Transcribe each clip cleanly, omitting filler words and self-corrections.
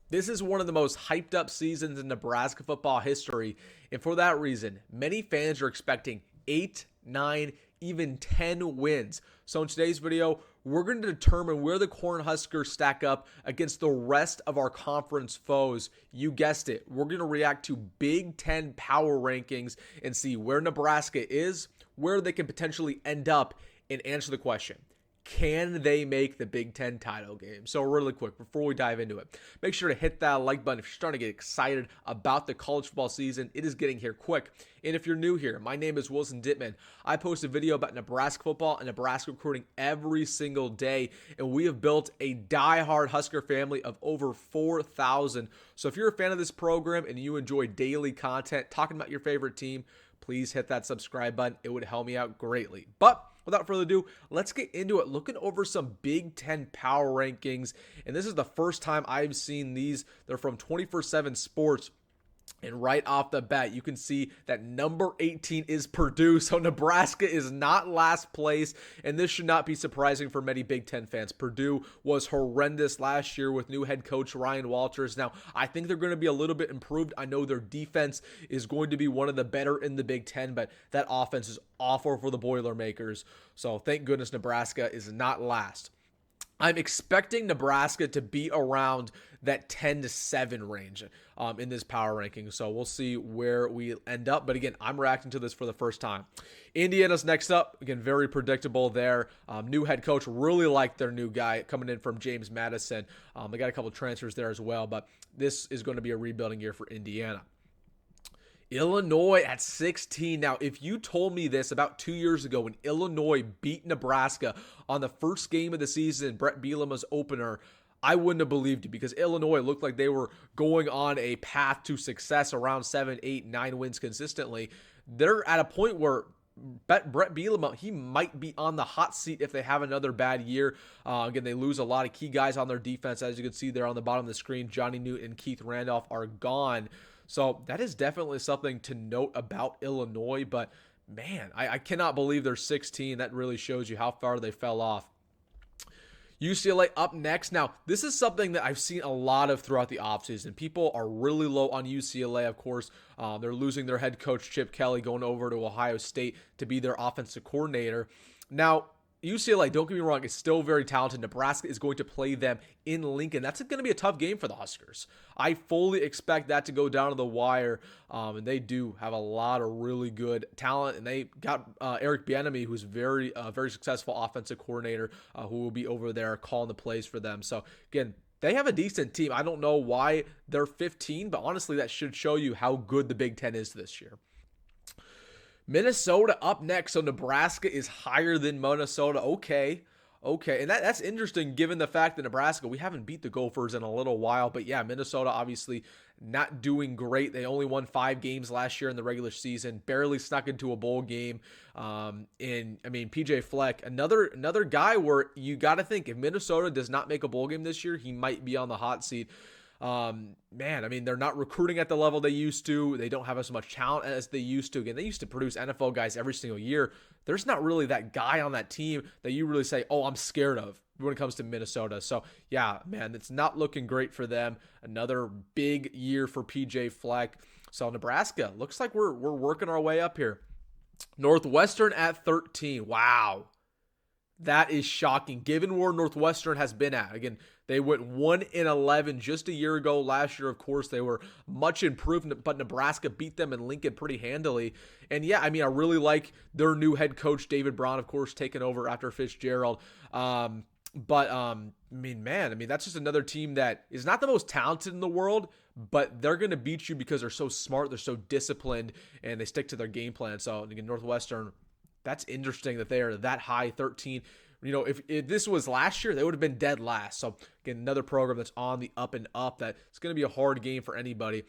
This is one of the most hyped up seasons in Nebraska football history, and for that reason, many fans are expecting 8, 9, even 10 wins. So in today's video, we're going to determine where the Cornhuskers stack up against the rest of our conference foes. You guessed it. We're going to react to Big Ten power rankings and see where Nebraska is, where they can potentially end up, and answer the question: can they make the Big Ten title game? So really quick, before we dive into it, make sure to hit that like button if you're starting to get excited about the college football season. It is getting here quick. And if you're new here, my name is Wilson Dittman. I post a video about Nebraska football and Nebraska recruiting every single day. And we have built a diehard Husker family of over 4,000. So if you're a fan of this program and you enjoy daily content talking about your favorite team, please hit that subscribe button. It would help me out greatly. But without further ado, let's get into it. Looking over some Big Ten power rankings. And this is the first time I've seen these. They're from 24/7 Sports. And right off the bat, you can see that number 18 is Purdue. So Nebraska is not last place. And this should not be surprising for many Big Ten fans. Purdue was horrendous last year with new head coach Ryan Walters. Now, I think they're going to be a little bit improved. I know their defense is going to be one of the better in the Big Ten, but that offense is awful for the Boilermakers. So thank goodness Nebraska is not last. I'm expecting Nebraska to be around that 10-7 range in this power ranking. So we'll see where we end up. But again, I'm reacting to this for the first time. Indiana's next up. Again, very predictable there. New head coach. Really like their new guy coming in from James Madison. They got a couple transfers there as well. But this is going to be a rebuilding year for Indiana. Illinois at 16. Now, if you told me this about 2 years ago when Illinois beat Nebraska on the first game of the season, Brett Bielema's opener, I wouldn't have believed you because Illinois looked like they were going on a path to success around 7, 8, 9 wins consistently. They're at a point where Brett Bielema, he might be on the hot seat if they have another bad year. Again, they lose a lot of key guys on their defense. As you can see there on the bottom of the screen, Johnny Newton and Keith Randolph are gone. So that is definitely something to note about Illinois. But man, I cannot believe they're 16. That really shows you how far they fell off. UCLA up next. Now, this is something that I've seen a lot of throughout the offseason. People are really low on UCLA, of course. They're losing their head coach, Chip Kelly, going over to Ohio State to be their offensive coordinator. Now, UCLA, don't get me wrong, is still very talented. Nebraska is going to play them in Lincoln. That's going to be a tough game for the Huskers. I fully expect that to go down to the wire, and they do have a lot of really good talent. And they got Eric Bieniemy, who's very successful offensive coordinator, who will be over there calling the plays for them. So again, they have a decent team. I don't know why they're 15, but honestly, that should show you how good the Big Ten is this year. Minnesota up next. So Nebraska is higher than Minnesota. Okay. And that's interesting given the fact that Nebraska, we haven't beat the Gophers in a little while. But yeah, Minnesota obviously not doing great. They only won 5 games last year in the regular season, barely snuck into a bowl game. PJ Fleck, another guy where you got to think if Minnesota does not make a bowl game this year, he might be on the hot seat. They're not recruiting at the level they used to. They don't have as much talent as they used to. Again, they used to produce NFL guys every single year. There's not really that guy on that team that you really say, oh, I'm scared of when it comes to Minnesota. So yeah, man, it's not looking great for them. Another big year for PJ Fleck. So Nebraska, looks like we're working our way up here. Northwestern at 13. Wow. That is shocking, given where Northwestern has been at. Again, they went 1-11 just a year ago. Last year, of course, they were much improved, but Nebraska beat them in Lincoln pretty handily. And yeah, I really like their new head coach, David Brown, of course, taking over after Fitzgerald. That's just another team that is not the most talented in the world, but they're going to beat you because they're so smart, they're so disciplined, and they stick to their game plan. So, again, Northwestern, that's interesting that they are that high, 13. If this was last year, they would have been dead last. So, again, another program that's on the up and up. That it's going to be a hard game for anybody.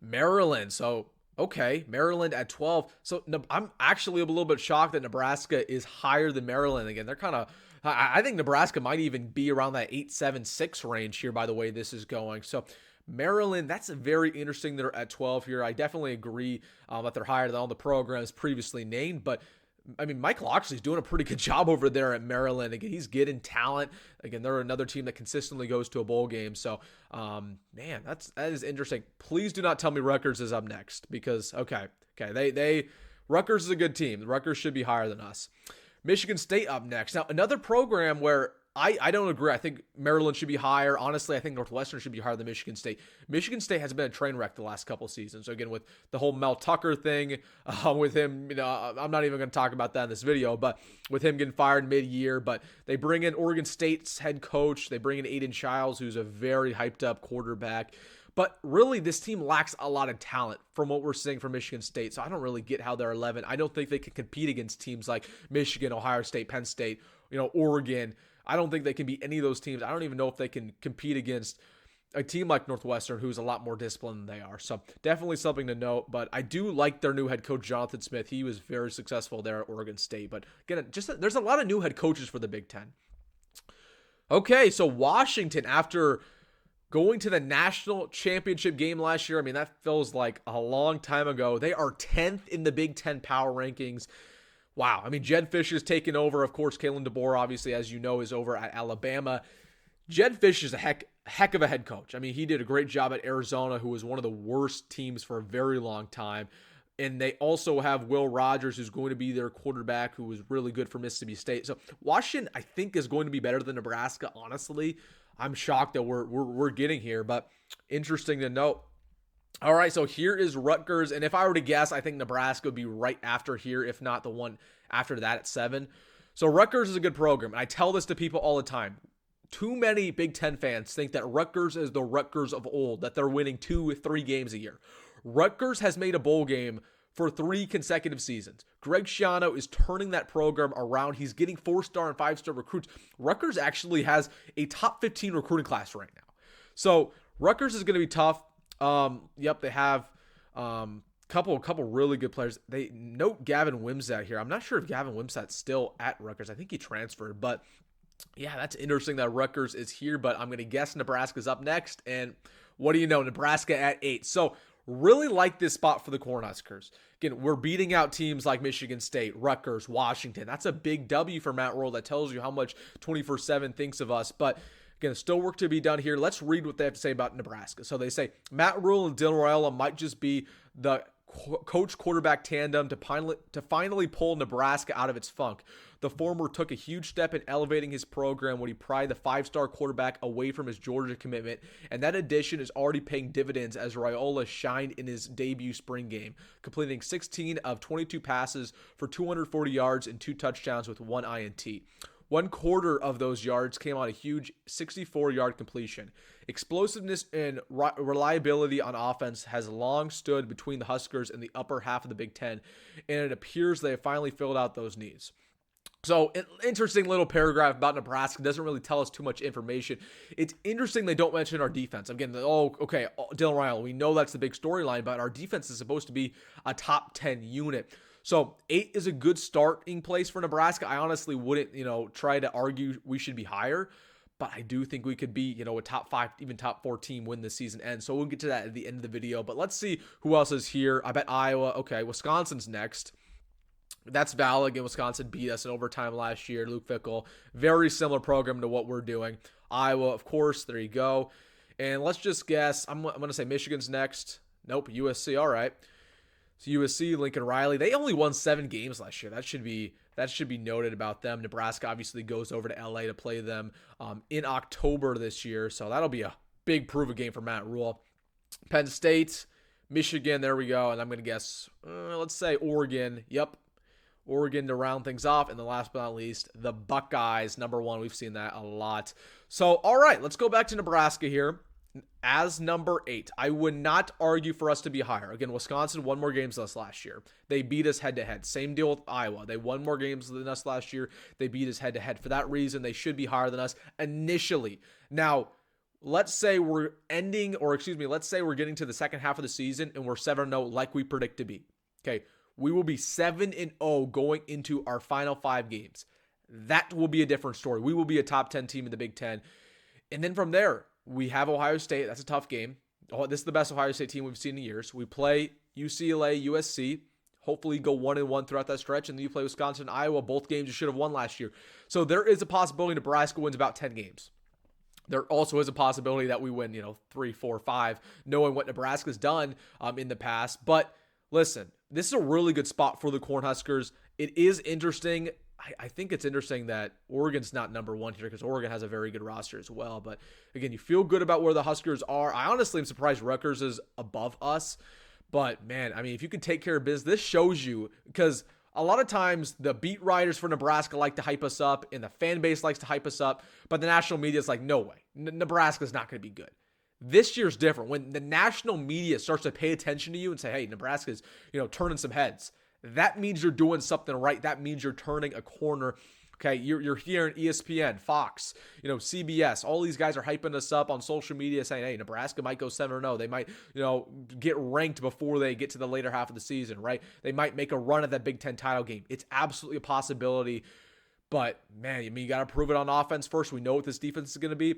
Maryland. So, okay, Maryland at 12. So, I'm actually a little bit shocked that Nebraska is higher than Maryland. Again, they're kind of, I think Nebraska might even be around that 8-7-6 range here by the way this is going. So, Maryland, that's very interesting. They're at 12 here. I definitely agree that they're higher than all the programs previously named, but I mean, Mike Locksley's doing a pretty good job over there at Maryland. Again, he's getting talent. Again, they're another team that consistently goes to a bowl game. So, man, that is interesting. Please do not tell me Rutgers is up next because, okay, Rutgers is a good team. Rutgers should be higher than us. Michigan State up next. Now, another program where I don't agree. I think Maryland should be higher. Honestly, I think Northwestern should be higher than Michigan State. Michigan State has been a train wreck the last couple seasons. So again, with the whole Mel Tucker thing, with him, I'm not even going to talk about that in this video, but with him getting fired mid-year, but they bring in Oregon State's head coach. They bring in Aiden Childs, who's a very hyped up quarterback. But really, this team lacks a lot of talent from what we're seeing from Michigan State. So I don't really get how they're 11. I don't think they can compete against teams like Michigan, Ohio State, Penn State, Oregon. I don't think they can beat any of those teams. I don't even know if they can compete against a team like Northwestern, who's a lot more disciplined than they are. So definitely something to note. But I do like their new head coach, Jonathan Smith. He was very successful there at Oregon State. But again, there's a lot of new head coaches for the Big Ten. Okay, so Washington, after going to the national championship game last year, I mean, that feels like a long time ago. They are 10th in the Big Ten power rankings. Wow. I mean, Jed Fisher's taken over. Of course, Kalen DeBoer, obviously, as you know, is over at Alabama. Jed Fisher's a heck of a head coach. I mean, he did a great job at Arizona, who was one of the worst teams for a very long time. And they also have Will Rogers, who's going to be their quarterback, who was really good for Mississippi State. So Washington, I think, is going to be better than Nebraska, honestly. I'm shocked that we're getting here, but interesting to note. All right, so here is Rutgers, and if I were to guess, I think Nebraska would be right after here, if not the one after that at 7. So Rutgers is a good program, and I tell this to people all the time. Too many Big Ten fans think that Rutgers is the Rutgers of old, that they're winning 2-3 games a year. Rutgers has made a bowl game for 3 consecutive seasons. Greg Schiano is turning that program around. He's getting 4-star and 5-star recruits. Rutgers actually has a top 15 recruiting class right now. So Rutgers is going to be tough. They have couple really good players. They note Gavin Wimsatt here. I'm not sure if Gavin Wimsatt's still at Rutgers. I think he transferred, but yeah, that's interesting that Rutgers is here, but I'm going to guess Nebraska's up next. And what do you know? Nebraska at 8. So really like this spot for the Cornhuskers. Again, we're beating out teams like Michigan State, Rutgers, Washington. That's a big W for Matt Rhule. That tells you how much 24/7 thinks of us. But again, still work to be done here. Let's read what they have to say about Nebraska. So they say, Matt Rhule and Dylan Raiola might just be the coach-quarterback tandem to finally pull Nebraska out of its funk. The former took a huge step in elevating his program when he pried the 5-star quarterback away from his Georgia commitment, and that addition is already paying dividends as Raiola shined in his debut spring game, completing 16 of 22 passes for 240 yards and 2 touchdowns with 1 INT. 1/4 of those yards came on a huge 64-yard completion. Explosiveness and reliability on offense has long stood between the Huskers and the upper half of the Big Ten, and it appears they have finally filled out those needs. So, an interesting little paragraph about Nebraska. Doesn't really tell us too much information. It's interesting they don't mention our defense. Again, Dylan Raiola, we know that's the big storyline, but our defense is supposed to be a top 10 unit. So 8 is a good starting place for Nebraska. I honestly wouldn't, try to argue we should be higher, but I do think we could be, a top 5, even top 4 team when the season ends. So we'll get to that at the end of the video, but let's see who else is here. I bet Iowa. Okay, Wisconsin's next. That's valid. Again, Wisconsin beat us in overtime last year. Luke Fickell, very similar program to what we're doing. Iowa, of course, there you go. And let's just guess. I'm going to say Michigan's next. Nope, USC. All right. So USC, Lincoln Riley, they only won 7 games last year. That should be noted about them. Nebraska obviously goes over to LA to play them in October this year. So that'll be a big prove-a game for Matt Rhule. Penn State, Michigan, there we go. And I'm going to guess, let's say Oregon. Yep. Oregon to round things off. And then last but not least, the Buckeyes, number 1. We've seen that a lot. So, all right, let's go back to Nebraska here. As number 8, I would not argue for us to be higher. Again, Wisconsin won more games than us last year. They beat us head-to-head. Same deal with Iowa. They won more games than us last year. They beat us head-to-head. For that reason, they should be higher than us initially. Now, let's say we're getting to the second half of the season and we're 7-0 like we predict to be. Okay, we will be 7-0 going into our final 5 games. That will be a different story. We will be a top 10 team in the Big Ten. And then from there, we have Ohio State. That's a tough game. This is the best Ohio State team we've seen in years. We play UCLA, USC. hopefully go 1-1 throughout that stretch, and then you play Wisconsin and Iowa, both games you should have won last year. So there is a possibility Nebraska wins about 10 games. There also is a possibility that we win, 3, 4, 5, knowing what Nebraska's done in the past. But listen, this is a really good spot for the Cornhuskers. It is interesting. I think it's interesting that Oregon's not number one here because Oregon has a very good roster as well. But again, you feel good about where the Huskers are. I honestly am surprised Rutgers is above us. But man, I mean, if you can take care of business, this shows you, because a lot of times the beat writers for Nebraska like to hype us up and the fan base likes to hype us up, but the national media is like, no way, Nebraska's not going to be good. This year's different. When the national media starts to pay attention to you and say, hey, Nebraska's, turning some heads, that means you're doing something right. That means you're turning a corner. Okay, you're hearing ESPN, Fox, CBS. All these guys are hyping us up on social media saying, hey, Nebraska might go 7-0. They might, get ranked before they get to the later half of the season, right? They might make a run at that Big Ten title game. It's absolutely a possibility. But, man, you got to prove it on offense first. We know what this defense is going to be.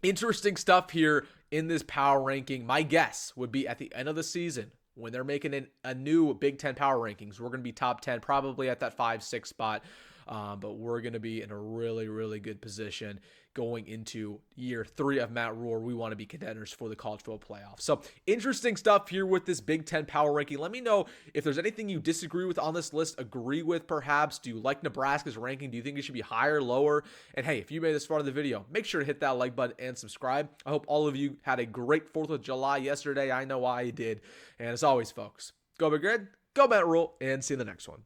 Interesting stuff here in this power ranking. My guess would be at the end of the season, when they're making a new Big Ten power rankings, we're going to be top 10, probably at that 5-6 spot. But we're going to be in a really, really good position going into year 3 of Matt Rhule. We want to be contenders for the college football playoff. So interesting stuff here with this Big Ten power ranking. Let me know if there's anything you disagree with on this list, agree with perhaps. Do you like Nebraska's ranking? Do you think it should be higher, lower? And hey, if you made this far of the video, make sure to hit that like button and subscribe. I hope all of you had a great 4th of July yesterday. I know I did. And as always, folks, go Big Red, go Matt Rhule, and see you in the next one.